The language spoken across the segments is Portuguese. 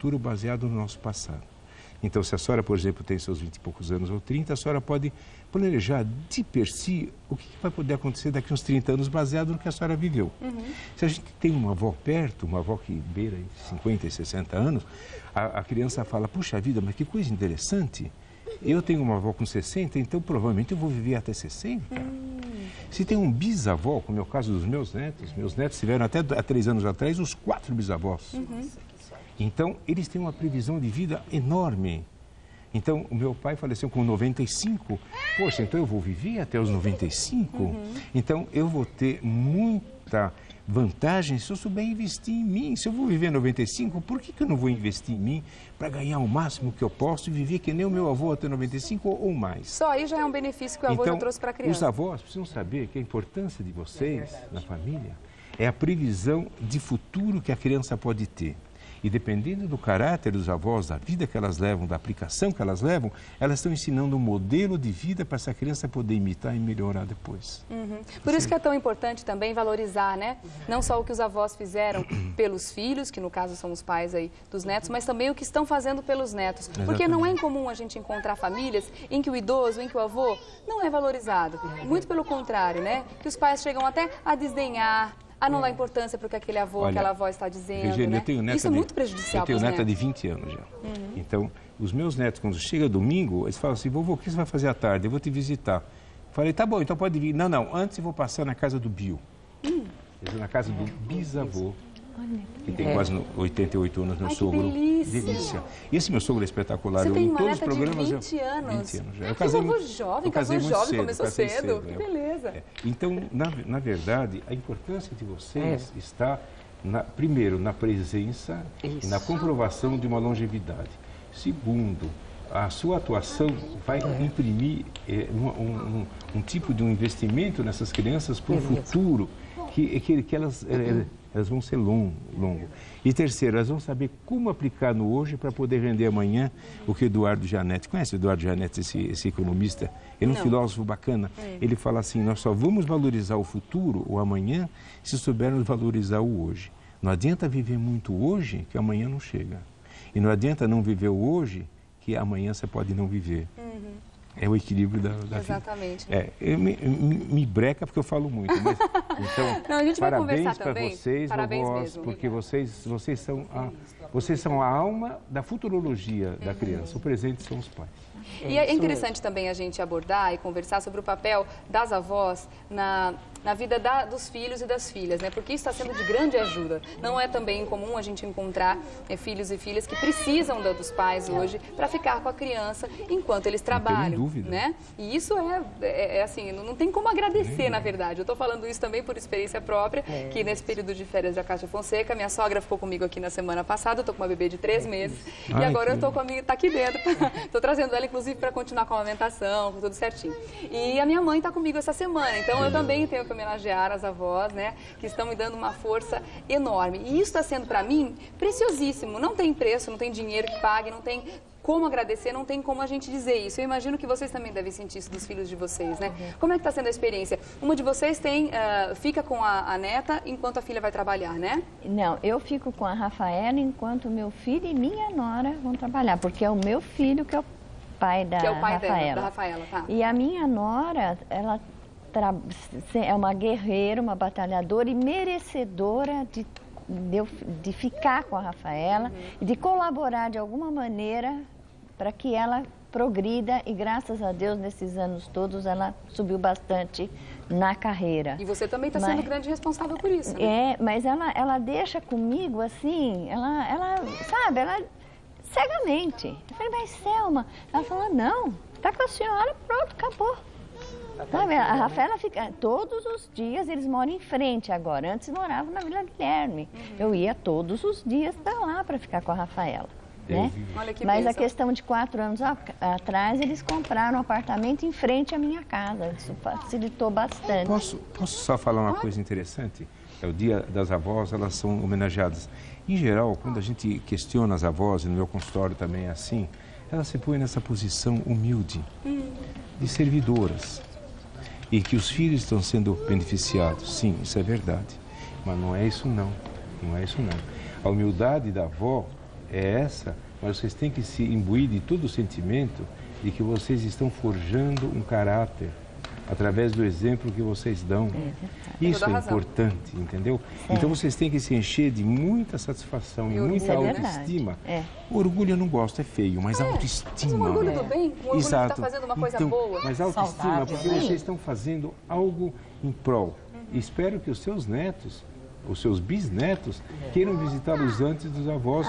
futuro baseado no nosso passado. Então, se a senhora, por exemplo, tem seus 20 e poucos anos ou 30, a senhora pode planejar de per si o que vai poder acontecer daqui a uns 30 anos baseado no que a senhora viveu. Se a gente tem uma avó perto, uma avó que beira 50 e 60 anos, a criança fala, puxa vida, mas que coisa interessante. Eu tenho uma avó com 60, então provavelmente eu vou viver até 60. Se tem um bisavó, como é o caso dos meus netos tiveram até há 3 anos atrás os 4 bisavós. Então, eles têm uma previsão de vida enorme. Então, o meu pai faleceu com 95. Poxa, então eu vou viver até os 95? Então, eu vou ter muita vantagem se eu souber investir em mim. Se eu vou viver 95, por que eu não vou investir em mim para ganhar o máximo que eu posso e viver que nem o meu avô até 95 ou mais? Só aí já é um benefício que o avô já trouxe para a criança. Os avós precisam saber que a importância de vocês na família é a previsão de futuro que a criança pode ter. E dependendo do caráter dos avós, da vida que elas levam, da aplicação que elas levam, elas estão ensinando um modelo de vida para essa criança poder imitar e melhorar depois. Por isso que é tão importante também valorizar, né? Não só o que os avós fizeram pelos filhos, que no caso são os pais aí dos netos, mas também o que estão fazendo pelos netos. Porque não é incomum a gente encontrar famílias em que o idoso, em que o avô não é valorizado. Muito pelo contrário, né? Que os pais chegam até a desdenhar, a não dar importância para o que aquele avô, aquela avó está dizendo, Regina, né? Isso é muito prejudicial para os netos. Eu tenho neta de 20 anos já. Então, os meus netos, quando chega domingo, eles falam assim, vovô, o que você vai fazer à tarde? Eu vou te visitar. Falei, tá bom, então pode vir. Não, antes eu vou passar na casa do Bio. Na casa do bisavô, que tem quase 88 anos, meu sogro. Delícia. Esse meu sogro é espetacular. Você tem uma todos neta os programas, de 20 anos. 20 anos já. Eu casei muito cedo, começou cedo. Que beleza. Então, na verdade, a importância de vocês está, primeiro, na presença e na comprovação de uma longevidade. Segundo, a sua atuação vai imprimir um tipo de um investimento nessas crianças para o futuro, que elas vão ser longo. E terceiro, elas vão saber como aplicar no hoje para poder render amanhã o que Eduardo Janete, conhece o Eduardo Janete, esse economista? Ele é um filósofo bacana. Ele fala assim, nós só vamos valorizar o futuro, o amanhã, se soubermos valorizar o hoje. Não adianta viver muito hoje, que amanhã não chega. E não adianta não viver o hoje, que amanhã você pode não viver. É o equilíbrio da vida. Exatamente. Me breca porque eu falo muito, mas então, não, a gente vai parabéns para também. vocês, Parabéns vovós, mesmo. porque vocês são a alma da futurologia da criança. O presente são os pais. E é interessante também a gente abordar e conversar sobre o papel das avós na vida dos filhos e das filhas, né? Porque isso está sendo de grande ajuda. Não é também incomum a gente encontrar filhos e filhas que precisam dos pais hoje para ficar com a criança enquanto eles trabalham, não tenho dúvida, né? E isso é assim, não tem como agradecer, na verdade. Eu estou falando isso também por experiência própria, que nesse período de férias da Caixa Fonseca, minha sogra ficou comigo aqui na semana passada, eu estou com uma bebê de 3 meses, e agora eu estou com a minha, está aqui dentro, estou trazendo ela inclusive para continuar com a amamentação, com tudo certinho. E a minha mãe está comigo essa semana, então eu também tenho que homenagear as avós, né, que estão me dando uma força enorme. E isso está sendo para mim preciosíssimo. Não tem preço, não tem dinheiro que pague, não tem como agradecer, não tem como a gente dizer isso. Eu imagino que vocês também devem sentir isso dos filhos de vocês, né? Como é que está sendo a experiência? Uma de vocês fica com a neta enquanto a filha vai trabalhar, né? Não, eu fico com a Rafaela enquanto meu filho e minha nora vão trabalhar, porque é o meu filho que é o pai da Rafaela. Da Rafaela, tá. E a minha nora, ela é uma guerreira, uma batalhadora e merecedora de ficar com a Rafaela e de colaborar de alguma maneira para que ela progrida e graças a Deus nesses anos todos ela subiu bastante na carreira. E você também está sendo grande responsável por isso, né? Mas ela deixa comigo assim, ela sabe, ela cegamente. Eu falei, mas Selma, ela falou, não, tá com a senhora, pronto, acabou. Sabe, a Rafaela fica, todos os dias, eles moram em frente agora, antes moravam na Vila Guilherme. Eu ia todos os dias para lá para ficar com a Rafaela. Né? Olha que Mas bênção. a questão de 4 anos atrás, eles compraram um apartamento em frente à minha casa, isso facilitou bastante. Posso só falar uma coisa interessante? É o Dia das Avós, elas são homenageadas. Em geral, quando a gente questiona as avós, e no meu consultório também é assim, elas se põem nessa posição humilde, de servidoras. E que os filhos estão sendo beneficiados, sim, isso é verdade. Mas não é isso não, não é isso não. A humildade da avó é essa, mas vocês têm que se imbuir de todo o sentimento de que vocês estão forjando um caráter através do exemplo que vocês dão. Isso é importante, entendeu? Então vocês têm que se encher de muita satisfação e muita autoestima. O orgulho eu não gosto, é feio, mas autoestima. Mas um orgulho do bem, um orgulho que está fazendo uma coisa boa. Mas autoestima, porque vocês estão fazendo algo em prol. Espero que os seus netos, os seus bisnetos, queiram visitá-los antes dos avós,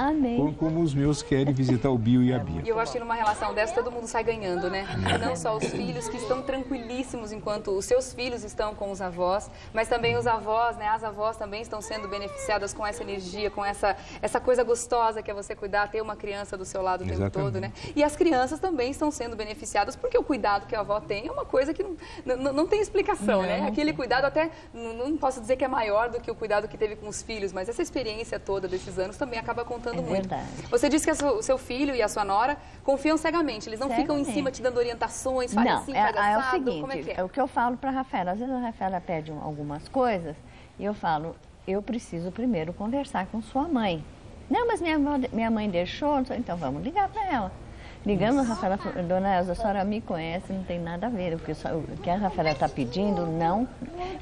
como os meus querem visitar o Bio e a Bia. E eu acho que numa relação dessa todo mundo sai ganhando, né? Não só os filhos que estão tranquilíssimos enquanto os seus filhos estão com os avós, mas também os avós, né? As avós também estão sendo beneficiadas com essa energia, com essa coisa gostosa que é você cuidar, ter uma criança do seu lado o tempo todo, né? E as crianças também estão sendo beneficiadas porque o cuidado que a avó tem é uma coisa que não tem explicação, né? Aquele cuidado até, não posso dizer que é maior do que o cuidado que teve com os filhos, mas essa experiência toda desses anos também acaba contando muito. Verdade. Você disse que o seu filho e a sua nora confiam cegamente, eles não ficam em cima te dando orientações, faz assim, faz assado, é o seguinte, como é que é? É o que eu falo para a Rafaela, às vezes a Rafaela pede algumas coisas e eu falo, eu preciso primeiro conversar com sua mãe. Não, mas minha mãe deixou, então vamos ligar para ela. Ligando, a Rafaela falou, dona Elza, a senhora me conhece, não tem nada a ver. O que a Rafaela está pedindo,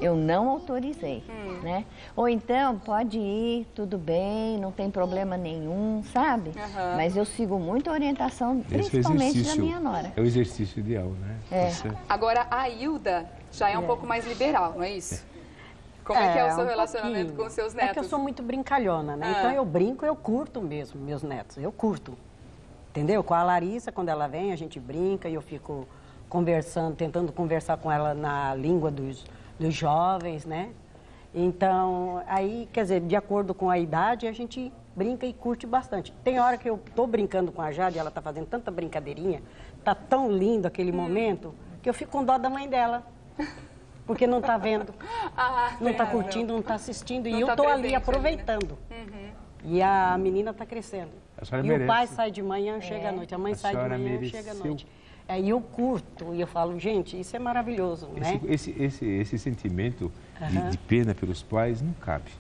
eu não autorizei, né? Ou então, pode ir, tudo bem, não tem problema nenhum, sabe? Mas eu sigo muita orientação, principalmente da minha nora. É o exercício ideal, né? Agora, a Hilda já é um pouco mais liberal, não é isso? Como é que é o seu relacionamento com os seus netos? É que eu sou muito brincalhona, né? Então, eu brinco, eu curto mesmo meus netos, eu curto. Entendeu? Com a Larissa, quando ela vem, a gente brinca e eu fico conversando, tentando conversar com ela na língua dos jovens, né? Então, aí, quer dizer, de acordo com a idade, a gente brinca e curte bastante. Tem hora que eu tô brincando com a Jade, ela tá fazendo tanta brincadeirinha, tá tão lindo aquele momento, que eu fico com dó da mãe dela. Porque não tá vendo, não tá curtindo, não tá assistindo, e eu tô ali aproveitando. E a menina tá crescendo. E o pai sai de manhã, chega à noite. A mãe sai de manhã, chega à noite. E eu curto, e eu falo, gente, isso é maravilhoso, né? Esse sentimento de pena pelos pais não cabe.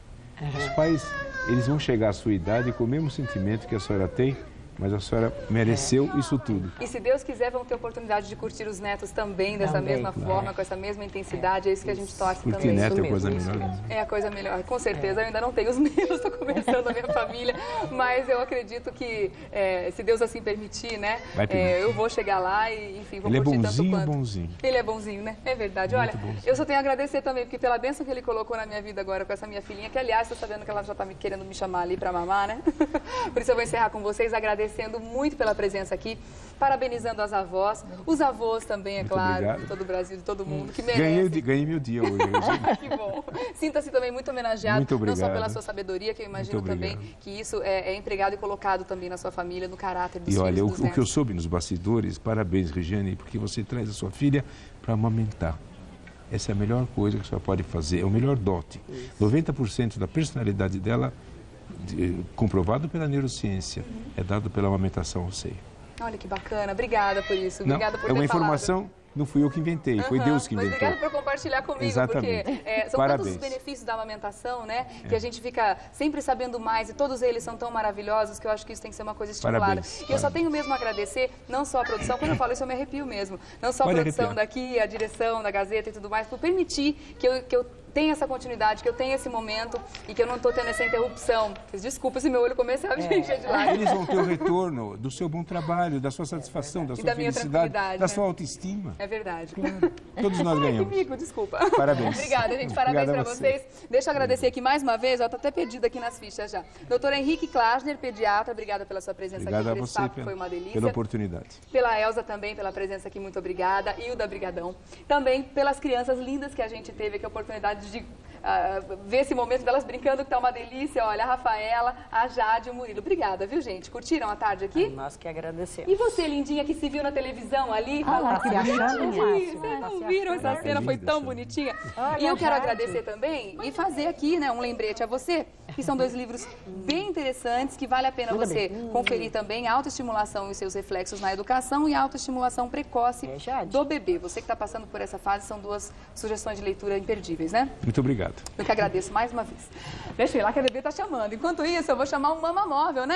Os pais, eles vão chegar à sua idade com o mesmo sentimento que a senhora tem, mas a senhora mereceu isso tudo. E se Deus quiser, vão ter oportunidade de curtir os netos também dessa mesma forma, com essa mesma intensidade. É isso que a gente torce também. Porque neto é a coisa melhor. É a coisa melhor, com certeza. Eu ainda não tenho os meus, estou começando a minha família, mas eu acredito que, se Deus assim permitir, né, eu vou chegar lá e, enfim, vou curtir tanto quanto. Bonzinho. Ele é bonzinho, né? É verdade. Olha, eu só tenho a agradecer também, porque pela bênção que ele colocou na minha vida agora com essa minha filhinha, que aliás, estou sabendo que ela já está querendo me chamar ali para mamar, né? Por isso eu vou encerrar com vocês, agradecendo muito pela presença aqui, parabenizando as avós, os avós também, é muito claro, obrigado. De todo o Brasil, de todo mundo, que merece. Ganhei meu dia hoje. Que bom. Sinta-se também muito homenageado, não só pela sua sabedoria, que eu imagino também que isso é empregado e colocado também na sua família, no caráter dos filhos. E olha, o que eu soube nos bastidores, parabéns, Regiane, porque você traz a sua filha para amamentar. Essa é a melhor coisa que a senhora pode fazer, é o melhor dote. 90% da personalidade dela, comprovado pela neurociência, é dado pela amamentação ao seio. Olha que bacana, obrigada por isso, obrigada por ter falado. É uma falado. Não fui eu que inventei, foi Deus que inventou. Mas obrigada por compartilhar comigo, exatamente. Porque são tantos os benefícios da amamentação, né? Que a gente fica sempre sabendo mais e todos eles são tão maravilhosos que eu acho que isso tem que ser uma coisa estimulada. E eu só tenho mesmo a agradecer, não só a produção, quando eu falo isso eu me arrepio mesmo, não só a produção daqui, a direção da Gazeta e tudo mais, por permitir que eu tenha essa continuidade, que eu tenha esse momento e que eu não estou tendo essa interrupção. Vocês desculpem se meu olho começar a encher de lágrimas. Eles vão ter o retorno do seu bom trabalho, da sua satisfação, da sua felicidade, da sua autoestima. É verdade. Claro. Todos nós ganhamos. Comigo, desculpa. Parabéns. Obrigada, gente. Parabéns para vocês. Deixa eu agradecer aqui mais uma vez, está até pedido aqui nas fichas já. Doutor Henrique Klasner, pediatra, obrigada pela sua presença aqui. Obrigada a você foi uma delícia. pela oportunidade. Pela Elza também, pela presença aqui, muito obrigada. Hilda, brigadão. Também pelas crianças lindas que a gente teve aqui, a oportunidade de ver esse momento delas brincando, que tá uma delícia. Olha, a Rafaela, a Jade e o Murilo. Obrigada, viu, gente? Curtiram a tarde aqui? Nós que agradecemos. E você, lindinha, que se viu na televisão ali? Tá se achando Vocês não viram essa cena? Foi tão bonitinha. E eu quero agradecer também e fazer aqui, né, um lembrete a você, que são 2 livros bem interessantes, que vale a pena você conferir também. Autoestimulação e seus reflexos na educação e autoestimulação precoce do bebê. Você que está passando por essa fase, são 2 sugestões de leitura imperdíveis, né? Muito obrigado. Eu que agradeço mais uma vez. Deixa eu ir lá que a bebê está chamando. Enquanto isso, eu vou chamar um Mama Móvel, né?